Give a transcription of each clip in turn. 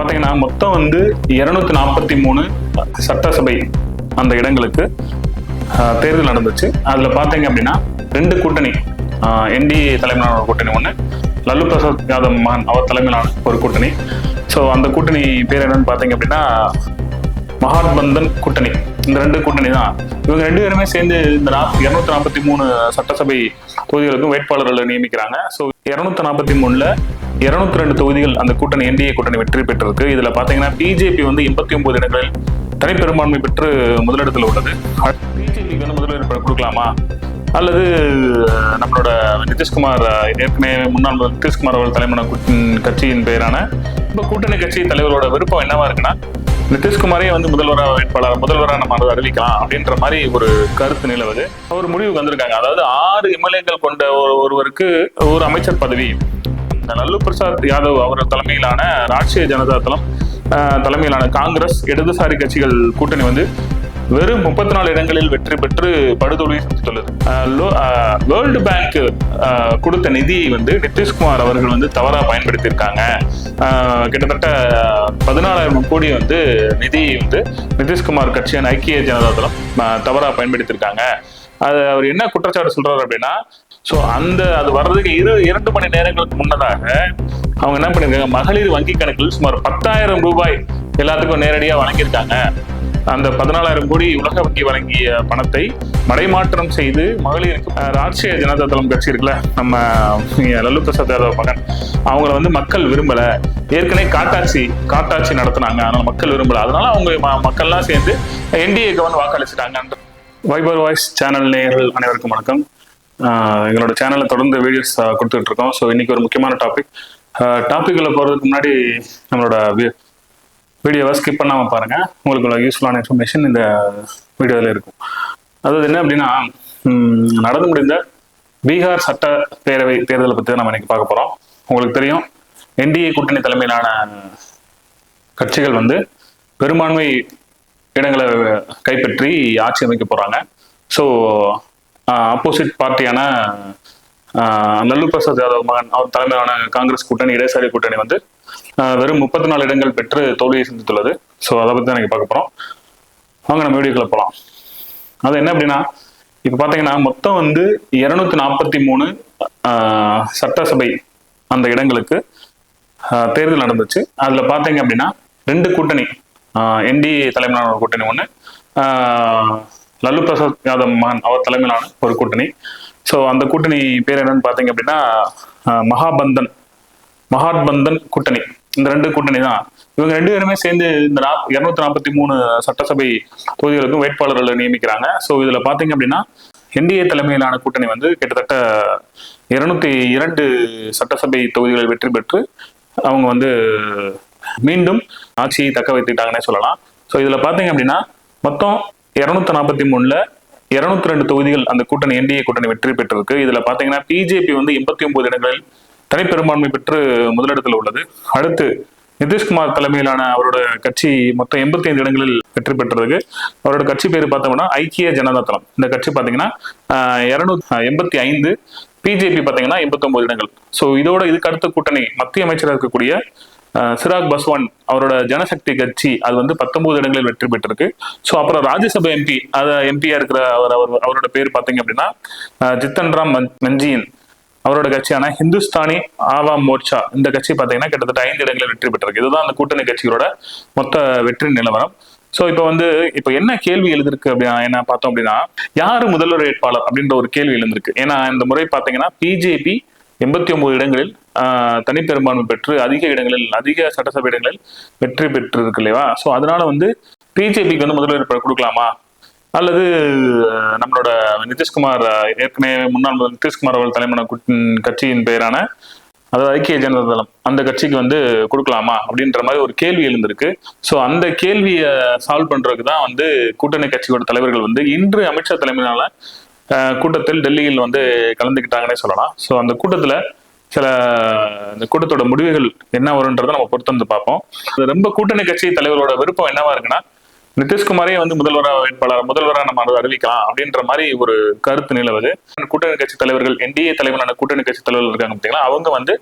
பார்த்தீங்கன்னா மொத்தம் வந்து 243 சட்டசபை அந்த இடங்களுக்கு தேர்தல் நடந்துச்சு. அதில் பார்த்தீங்க அப்படின்னா 2 கூட்டணி, என்டிஏ தலைமையிலான ஒரு கூட்டணி ஒன்று, லல்லு பிரசாத் யாதவ் மகன் அவர் தலைமையிலான ஒரு கூட்டணி. ஸோ அந்த கூட்டணி பேர் என்னன்னு பார்த்தீங்க அப்படின்னா மகாத்பந்தன் கூட்டணி. இந்த 2 கூட்டணி தான். இவங்க 2 பேருமே சேர்ந்து இந்த 243 சட்டசபை தொகுதிகளுக்கும் வேட்பாளர்களை நியமிக்கிறாங்க. ஸோ 243ல 202 தொகுதிகள் அந்த கூட்டணி என்டிஏ கூட்டணி வெற்றி பெற்றிருக்கு. இதுல பாத்தீங்கன்னா பிஜேபி வந்து 89 இடங்களில் தனிப்பெரும்பான்மை பெற்று முதலிடத்தில் உள்ளது. பிஜேபிக்கு வந்து முதலிடத்தை கொடுக்கலாமா அல்லது நம்மளோட நிதிஷ்குமார், ஏற்கனவே முன்னாள் நிதிஷ்குமார் அவர்கள் தலைமையான கட்சியின் பெயரான இப்ப கூட்டணி கட்சி தலைவரோட விருப்பம் என்னவா இருக்குன்னா நிதிஷ்குமாரே வந்து முதல்வராக நம்ம அதை அறிவிக்கலாம் அப்படின்ற மாதிரி ஒரு கருத்து நிலவுது. ஒரு முடிவுக்கு வந்திருக்காங்க. அதாவது 6 எம்எல்ஏக்கள் கொண்ட ஒருவருக்கு ஒரு அமைச்சர் பதவி. இந்த லல்லு பிரசாத் யாதவ் அவர் தலைமையிலான ராஷ்டிரிய ஜனதா தளம் தலைமையிலான காங்கிரஸ் இடதுசாரி கட்சிகள் கூட்டணி வந்து வெறும் 34 இடங்களில் வெற்றி பெற்று படுதோல்வி சந்தித்துள்ளது. வேர்ல்டு பேங்க் கொடுத்த நிதியை வந்து நிதிஷ்குமார் அவர்கள் வந்து தவறா பயன்படுத்தியிருக்காங்க. கிட்டத்தட்ட 14,000 கோடி வந்து நிதியை வந்து நிதிஷ்குமார் கட்சியான ஐக்கிய ஜனதா தளம் தவறா பயன்படுத்தியிருக்காங்க. அது அவர் என்ன குற்றச்சாட்டு சொல்றாரு அப்படின்னா, ஸோ அது வர்றதுக்கு 2 மணி நேரங்களுக்கு முன்னதாக அவங்க என்ன பண்ணிருக்காங்க, மகளிர் வங்கி கணக்கில் சுமார் 10,000 ரூபாய் எல்லாத்துக்கும் நேரடியாக வழங்கியிருக்காங்க. அந்த 14,000 கோடி உலக வங்கி வழங்கிய பணத்தை மடைமாற்றம் செய்து மகளிருக்கு ராஷ்டிரிய ஜனதா தளம் கட்சி இருக்குல்ல, நம்ம லல்லு பிரசாத் யாதவ் மகன், அவங்கள வந்து மக்கள் விரும்பல. ஏற்கனவே காட்டாட்சி நடத்தினாங்க, அதனால மக்கள் விரும்பல. அதனால அவங்க மக்கள்லாம் சேர்ந்து என்டிஏக்கு வந்து வாக்களிச்சுட்டாங்க. வைபர் வாய்ஸ் சேனல் நேயர்கள் அனைவருக்கும் வணக்கம். எங்களோட சேனல்ல தொடர்ந்து வீடியோஸ் கொடுத்துட்டு இருக்கோம். ஸோ இன்னைக்கு ஒரு முக்கியமான டாபிக்ல போறதுக்கு முன்னாடி நம்மளோட வீடியோவை ஸ்கிப் பண்ணாம பாருங்க. உங்களுக்கு யூஸ்ஃபுல்லான இன்ஃபர்மேஷன் இந்த வீடியோவில் இருக்கும். அதாவது என்ன அப்படின்னா, நடந்து முடிந்த பீகார் சட்டப்பேரவை தேர்தலை பற்றி நம்ம இன்னைக்கு பார்க்க போறோம். உங்களுக்கு தெரியும், என்டிஏ கூட்டணி தலைமையிலான கட்சிகள் வந்து பெரும்பான்மை இடங்களை கைப்பற்றி ஆட்சி அமைக்க போறாங்க. ஸோ ஆப்போசிட் பார்ட்டியான லல்லு பிரசாத் யாதவ் மகன் அவர் தலைமையிலான காங்கிரஸ் கூட்டணி இடதுசாரி கூட்டணி வந்து வெறும் 34 இடங்கள் பெற்று தோல்வியை சந்தித்துள்ளது. ஸோ அதை பற்றி தான் எனக்கு பார்க்க போறோம். வாங்க நம்ம வீடியோக்குள்ள போகலாம். அது என்ன அப்படின்னா, இப்போ பார்த்தீங்கன்னா மொத்தம் வந்து 243 சட்டசபை அந்த இடங்களுக்கு தேர்தல் நடந்துச்சு. அதில் பார்த்தீங்க அப்படின்னா 2 கூட்டணி, என்டிஏ தலைமையிலான ஒரு கூட்டணி ஒன்று, லல்லு பிரசாத் யாதவ் மகன் அவர் தலைமையிலான ஒரு கூட்டணி. ஸோ அந்த கூட்டணி பேர் என்னன்னு பார்த்தீங்க அப்படின்னா மகாத்பந்தன் கூட்டணி. இந்த 2 கூட்டணி தான். இவங்க 2 பேருமே சேர்ந்து இந்த 243 சட்டசபை தொகுதிகளுக்கும் வேட்பாளர்களை நியமிக்கிறாங்க. ஸோ இதுல பாத்தீங்க அப்படின்னா என்டிஏ தலைமையிலான கூட்டணி வந்து கிட்டத்தட்ட 202 சட்டசபை தொகுதிகளை வெற்றி பெற்று அவங்க வந்து மீண்டும் ஆட்சியை தக்க வைத்துட்டாங்கன்னே சொல்லலாம். ஸோ இதுல பாத்தீங்க அப்படின்னா மொத்தம் 243ல 202 தொகுதிகள் அந்த கூட்டணி என்டிஏ கூட்டணி வெற்றி பெற்றிருக்கு. இதுல பாத்தீங்கன்னா பிஜேபி வந்து 89 இடங்களில் தனிப்பெரும்பான்மை பெற்று முதலிடத்தில் உள்ளது. அடுத்து நிதிஷ்குமார் தலைமையிலான அவரோட கட்சி மொத்தம் 85 இடங்களில் வெற்றி பெற்றிருக்கு. அவரோட கட்சி பேர் பார்த்தோம்னா ஐக்கிய ஜனதா தளம். இந்த கட்சி பார்த்தீங்கன்னா 285, பிஜேபி பார்த்தீங்கன்னா 89 இடங்கள். ஸோ இதுக்கு அடுத்த கூட்டணி மத்திய அமைச்சராக இருக்கக்கூடிய சிராக் பாஸ்வான் அவரோட ஜனசக்தி கட்சி அது வந்து 19 இடங்களில் வெற்றி பெற்றிருக்கு. ஸோ அப்புறம் ராஜ்யசபா எம்பியா இருக்கிற அவரோட பேர் பார்த்தீங்க அப்படின்னா ஜித்தன் ராம் மஞ்சியின் அவரோட கட்சியான ஹிந்துஸ்தானி ஆவாம் மோர்ச்சா, இந்த கட்சி பார்த்தீங்கன்னா கிட்டத்தட்ட 5 இடங்களில் வெற்றி பெற்றிருக்கு. இதுதான் அந்த கூட்டணி கட்சிகளோட மொத்த வெற்றி நிலவரம். ஸோ இப்போ என்ன கேள்வி எழுதிருக்கு அப்படின்னா, என்ன பார்த்தோம் அப்படின்னா, யாரு முதல்வர் வேட்பாளர் அப்படின்ற ஒரு கேள்வி எழுந்திருக்கு. ஏன்னா இந்த முறை பார்த்தீங்கன்னா பிஜேபி 89 இடங்களில் தனிப்பெரும்பான்மை பெற்று அதிக சட்டசபை இடங்களில் வெற்றி பெற்று இருக்கு இல்லையா. ஸோ அதனால வந்து பிஜேபிக்கு வந்து முதல்வர் வேட்பாளர் கொடுக்கலாமா அல்லது நம்மளோட நிதிஷ்குமார், ஏற்கனவே முன்னாள் நிதிஷ்குமார் அவர்கள் தலைமையான கட்சியின் பெயரான அதாவது ஐக்கிய ஜனதா தளம் அந்த கட்சிக்கு வந்து கொடுக்கலாமா அப்படின்ற மாதிரி ஒரு கேள்வி எழுந்திருக்கு. ஸோ அந்த கேள்வியை சால்வ் பண்றதுக்கு தான் வந்து கூட்டணி கட்சியோட தலைவர்கள் வந்து இன்று அமித்ஷா தலைமையிலான கூட்டத்தில் டெல்லியில் வந்து கலந்துக்கிட்டாங்கன்னே சொல்லலாம். ஸோ அந்த கூட்டத்துல இந்த கூட்டத்தோட முடிவுகள் என்ன வரும்ன்றதை நம்ம பொறுத்து வந்து பார்ப்போம். ரொம்ப கூட்டணி கட்சி தலைவரோட விருப்பம் என்னவா இருக்குன்னா நிதிஷ்குமாரே வந்து முதல்வராக நம்ம அதை அறிவிக்கலாம் அப்படின்ற மாதிரி ஒரு கருத்து நிலவுது. கூட்டணி கட்சி தலைவர்கள், என்டிஏ தலைவரான கூட்டணி கட்சி தலைவர்கள் இருக்காங்க பார்த்தீங்களா, அவங்க வந்து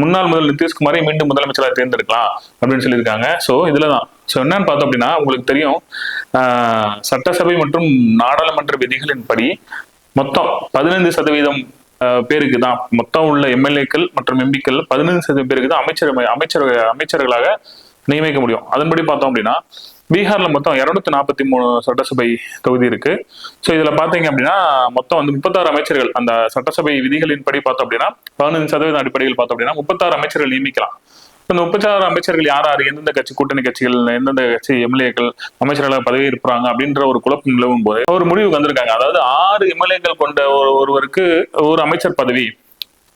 முன்னாள் முதல் நிதிஷ்குமாரை மீண்டும் முதலமைச்சராக தேர்ந்தெடுக்கலாம் அப்படின்னு சொல்லியிருக்காங்க. ஸோ இதுலதான் என்னன்னு பார்த்தோம் அப்படின்னா உங்களுக்கு தெரியும், சட்டசபை மற்றும் நாடாளுமன்ற விதிகளின்படி மொத்தம் 15% பேருக்கு தான், மொத்தம் உள்ள எம்எல்ஏக்கள் மற்றும் எம்பிக்கள் 15% பேருக்கு தான் அமைச்சர்களாக நியமிக்க முடியும். அதன்படி பார்த்தோம் அப்படின்னா பீகார்ல மொத்தம் 243 சட்டசபை தொகுதி இருக்கு. ஸோ இதுல பாத்தீங்க அப்படின்னா மொத்தம் வந்து 36 அமைச்சர்கள், அந்த சட்டசபை விதிகளின் படி பார்த்தோம் அப்படின்னா 15% அடிப்படையில் பார்த்தோம் அப்படின்னா 36 அமைச்சர்கள் நியமிக்கலாம். இந்த 36 அமைச்சர்கள் யார் யார், எந்தெந்த கட்சி, கூட்டணி கட்சிகள், எந்தெந்த கட்சி எம்எல்ஏக்கள் அமைச்சர்களாக பதவி இருப்பாங்க அப்படின்ற ஒரு குழப்பம் நிலவும் போது ஒரு முடிவுக்கு வந்திருக்காங்க. அதாவது 6 எம்எல்ஏக்கள் கொண்ட ஒருவருக்கு ஒரு அமைச்சர் பதவி,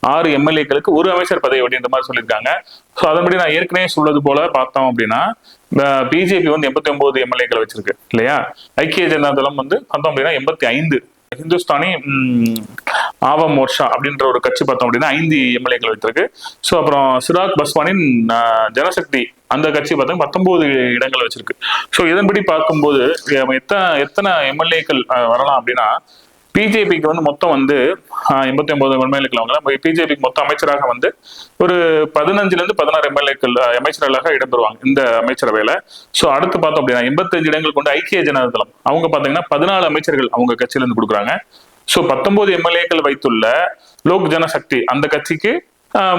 6 எம்எல்ஏக்களுக்கு ஒரு அமைச்சர் பதவி அப்படின்ற மாதிரி சொல்லியிருக்காங்க. ஸோ அதன்படி நான் ஏற்கனவே சொல்வது போல பார்த்தோம் அப்படின்னா பிஜேபி வந்து 89 எம்எல்ஏக்கள் வச்சிருக்கு இல்லையா. ஐக்கிய ஜனதா தளம் வந்து பார்த்தோம் அப்படின்னா 85, ஹிந்துஸ்தானி ஆவம் மோர்ச்சா அப்படின்ற ஒரு கட்சி பார்த்தோம் அப்படின்னா 5 எம்எல்ஏக்கள் வைத்திருக்கு. ஸோ அப்புறம் சிராக் பஸ்வானின் ஜனசக்தி அந்த கட்சி பார்த்தா 19 இடங்கள் வச்சிருக்கு. ஸோ இதன்படி பார்க்கும்போது எத்தனை எம்எல்ஏக்கள் வரலாம் அப்படின்னா பிஜேபிக்கு வந்து மொத்தம் வந்து 89 எம்எல்ஏக்கள் அவங்க பிஜேபிக்கு மொத்தம் அமைச்சராக வந்து ஒரு 15 to 16 எம்எல்ஏக்கள் அமைச்சர்களாக இடம்பெறுவாங்க இந்த அமைச்சரவையில. ஸோ அடுத்து பார்த்தோம் அப்படின்னா 85 இடங்கள் கொண்ட ஐக்கிய ஜனதா தளம் அவங்க பாத்தீங்கன்னா 14 அமைச்சர்கள் அவங்க கட்சியில இருந்து கொடுக்குறாங்க. ஸோ 19 எம்எல்ஏக்கள் வைத்துள்ள லோக் ஜனசக்தி அந்த கட்சிக்கு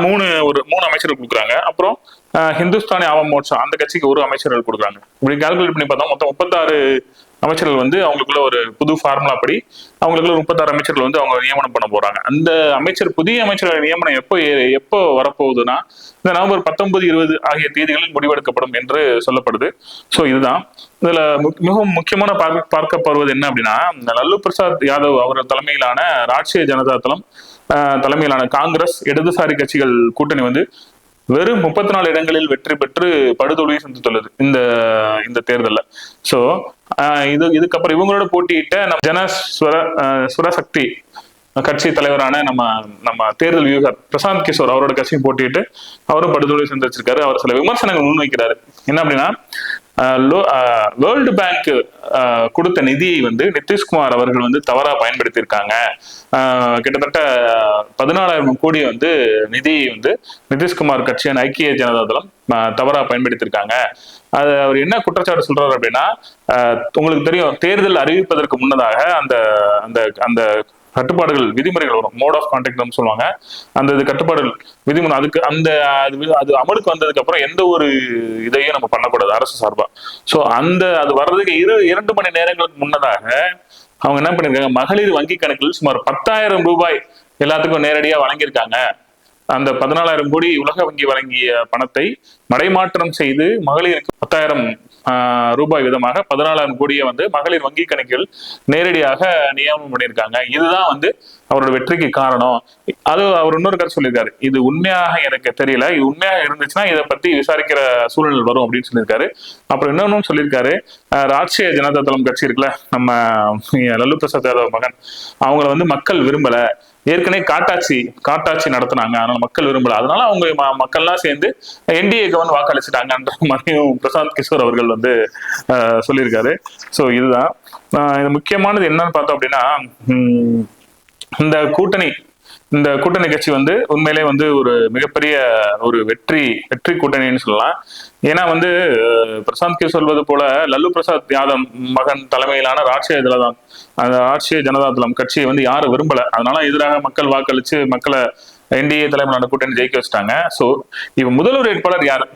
3 அமைச்சர்கள் கொடுக்குறாங்க. அப்புறம் ஹிந்துஸ்தானி ஆவம் மோர்ச்சா அந்த கட்சிக்கு ஒரு அமைச்சர்கள் கொடுக்குறாங்க. இப்படி கால்குலேட் பண்ணி பார்த்தா மொத்தம் 36 அமைச்சர்கள் வந்து அவங்களுக்குள்ள ஒரு புது ஃபார்முலா படி அவங்களுக்குள்ள 36 அமைச்சர்கள் வந்து அவங்க நியமனம் பண்ண போறாங்க. அந்த புதிய அமைச்சர்கள் நியமனம் எப்போ வரப்போகுதுன்னா இந்த நவம்பர் 19, 20 ஆகிய தேதிகளில் முடிவெடுக்கப்படும் என்று சொல்லப்படுது. ஸோ இதுதான் இதுல மிகவும் முக்கியமான பார்க்கப்படுவது என்ன அப்படின்னா லல்லு பிரசாத் யாதவ் அவர்கள் தலைமையிலான ராஷ்டிரிய ஜனதா தளம் தலைமையிலான காங்கிரஸ் இடதுசாரி கட்சிகள் கூட்டணி வந்து வெறும் 34 இடங்களில் வெற்றி பெற்று படுதோல்வியை சந்தித்துள்ளது இந்த தேர்தலில். ஸோ இதுக்கப்புறம் இவங்களோட போட்டியிட்ட நம்ம சுரசக்தி கட்சி தலைவரான நம்ம தேர்தல் வியூகர் பிரசாந்த் கிஷோர் அவரோட கட்சியும் போட்டிட்டு அவரும் படுதோல்வி சந்திச்சிருக்காரு. அவர் சில விமர்சனங்கள் முன்வைக்கிறாரு. என்ன அப்படின்னா வேர்ல்டு பேங்க் கொடுத்த நிதியை வந்து நிதிஷ்குமார் அவர்கள் வந்து தவறா பயன்படுத்தியிருக்காங்க. கிட்டத்தட்ட 14,000 கோடி வந்து நிதியை வந்து நிதிஷ்குமார் கட்சியான ஐக்கிய ஜனதா தளம் தவறா பயன்படுத்தியிருக்காங்க. அது அவர் என்ன குற்றச்சாட்டு சொல்றாரு அப்படின்னா உங்களுக்கு தெரியும் தேர்தல் அறிவிப்பதற்கு முன்னதாக அந்த அந்த அந்த கட்டுப்பாடுகள் விதிமுறைகள் வரும், மோட் ஆஃப் கான்டாக்ட் சொல்லுவாங்க. அந்த கட்டுப்பாடுகள் விதிமுறை அதுக்கு அது அமலுக்கு வந்ததுக்கு அப்புறம் எந்த ஒரு இதையும் நம்ம பண்ணக்கூடாது அரசு சார்பா. ஸோ அது வர்றதுக்கு 2 மணி நேரங்களுக்கு முன்னதாக அவங்க என்ன பண்ணிருக்காங்க, மகளிர் வங்கி கணக்கில் சுமார் 10,000 ரூபாய் எல்லாத்துக்கும் நேரடியா வழங்கியிருக்காங்க. அந்த 14,000 கோடி உலக வங்கி வழங்கிய பணத்தை மடைமாற்றம் செய்து மகளிருக்கு 10,000 ரூபாய் விதமாக 14,000 கோடியை வந்து மகளிர் வங்கி கணக்கில் நேரடியாக நியமனம் பண்ணியிருக்காங்க. இதுதான் வந்து அவரோட வெற்றிக்கு காரணம். அது அவர் இன்னொரு கருத்து சொல்லியிருக்காரு, இது உண்மையாக எனக்கு தெரியல, இது உண்மையாக இருந்துச்சுன்னா இதை பத்தி விசாரிக்கிற சூழல் வரும் அப்படின்னு சொல்லியிருக்காரு. அப்புறம் இன்னொன்னு சொல்லியிருக்காரு, ராஷ்டிரிய ஜனதா தளம் கட்சி இருக்குல்ல, நம்ம லல்லு பிரசாத் யாதவ் மகன், அவங்கள வந்து மக்கள் விரும்பல, ஏற்கனவே காட்டாட்சி நடத்தினாங்க, அதனால மக்கள் விரும்பல, அதனால அவங்க மக்கள்லாம் சேர்ந்து என்டிஏக்கு வந்து வாக்களிச்சுட்டாங்கன்ற மாதிரியும் பிரசாந்த் கிஷோர் அவர்கள் வந்து சொல்லியிருக்காரு. ஸோ இதுதான் இது முக்கியமானது. என்னன்னு பார்த்தோம் அப்படின்னா இந்த கூட்டணி கட்சி வந்து உண்மையிலே வந்து ஒரு மிகப்பெரிய ஒரு வெற்றி கூட்டணின்னு சொல்லலாம். ஏன்னா வந்து பிரசாந்த் கிஷோர் சொல்வது போல லல்லு பிரசாத் யாதவ் மகன் தலைமையிலான ராஷ்டிரிய ஜனதா தளம் கட்சியை வந்து யாரும் விரும்பல, அதனால எதிராக மக்கள் வாக்களிச்சு மக்களை என்டிஏ தலைமையிலான கூட்டணி ஜெயிக்க வச்சுட்டாங்க. ஸோ இவ முதல்வர் வேட்பாளர் யாரு,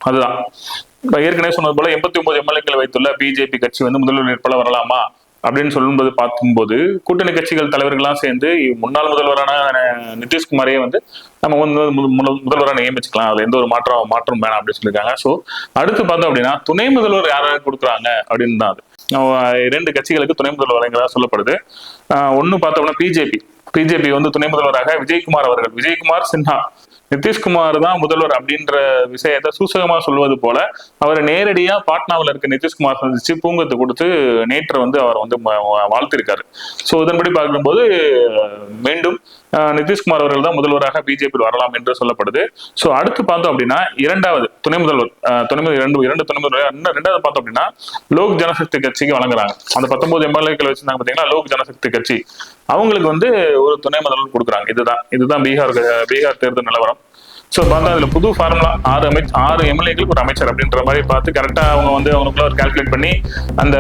அதுதான் ஏற்கனவே சொன்னது போல 89 எம்எல்ஏக்கள் வைத்துள்ள பிஜேபி கட்சி வந்து முதல்வர் வேட்பாளர் வரலாமா அப்படின்னு சொல்லும்போது பார்க்கும்போது கூட்டணி கட்சிகள் தலைவர்கள்லாம் சேர்ந்து முன்னாள் முதல்வரான நிதிஷ்குமாரையே வந்து நம்ம முதல்வராக நியமிச்சுக்கலாம், அதுல எந்த ஒரு மாற்றம் வேணாம் அப்படின்னு சொல்லியிருக்காங்க. ஸோ அடுத்து பார்த்தோம் அப்படின்னா துணை முதல்வர் யாராவது கொடுக்குறாங்க அப்படின்னு தான் அது 2 கட்சிகளுக்கு துணை முதல்வர் வழங்குறதா சொல்லப்படுது. ஒன்னு பார்த்தோம்னா பிஜேபி வந்து துணை முதல்வராக விஜயகுமார் சின்ஹா, நிதிஷ்குமார் தான் முதல்வர் அப்படின்ற விஷயத்த சூசகமா சொல்வது போல அவர் நேரடியா பாட்னாவில் இருக்க நிதிஷ்குமார் சந்திச்சு பூங்கத்தை கொடுத்து நேற்று வந்து அவர் வந்து வாழ்த்திருக்காரு. ஸோ இதன்படி பார்க்கும்போது மீண்டும் நிதிஷ்குமார் அவர்கள் தான் முதல்வராக பிஜேபி வரலாம் என்று சொல்லப்படுது. ஸோ அடுத்து பார்த்தோம் அப்படின்னா இரண்டாவது துணை முதல்வர் இரண்டு துணை முதல்வர் ரெண்டாவது பார்த்தோம் அப்படின்னா லோக் ஜனசக்தி கட்சிக்கு வழங்குறாங்க. அந்த 19 எம்எல்ஏக்கள் வச்சிருந்தாங்க பார்த்தீங்கன்னா லோக் ஜனசக்தி கட்சி, அவங்களுக்கு வந்து ஒரு துணை முதல்வர் கொடுக்குறாங்க. இதுதான் பீகார் தேர்தல் நிலவரம். ஸோ பார்த்தா அதில் புது ஃபார்முலா 6 எம்எல்ஏக்களுக்கு ஒரு அமைச்சர் அப்படின்ற மாதிரி பார்த்து கரெக்டாக அவங்க வந்து அவங்களுக்குள்ள ஒரு கால்குலேட் பண்ணி அந்த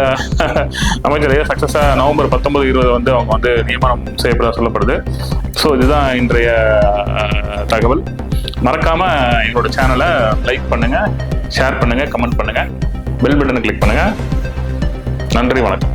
அமைச்சரையே சக்ஸஸாக நவம்பர் 19, 20 வந்து அவங்க வந்து நியமனம் செய்யப்பட சொல்லப்படுது. ஸோ இதுதான் இன்றைய தகவல். மறக்காம எங்களோட சேனலை லைக் பண்ணுங்க, ஷேர் பண்ணுங்க, கமெண்ட் பண்ணுங்க, பெல் பட்டனை கிளிக் பண்ணுங்க. நன்றி, வணக்கம்.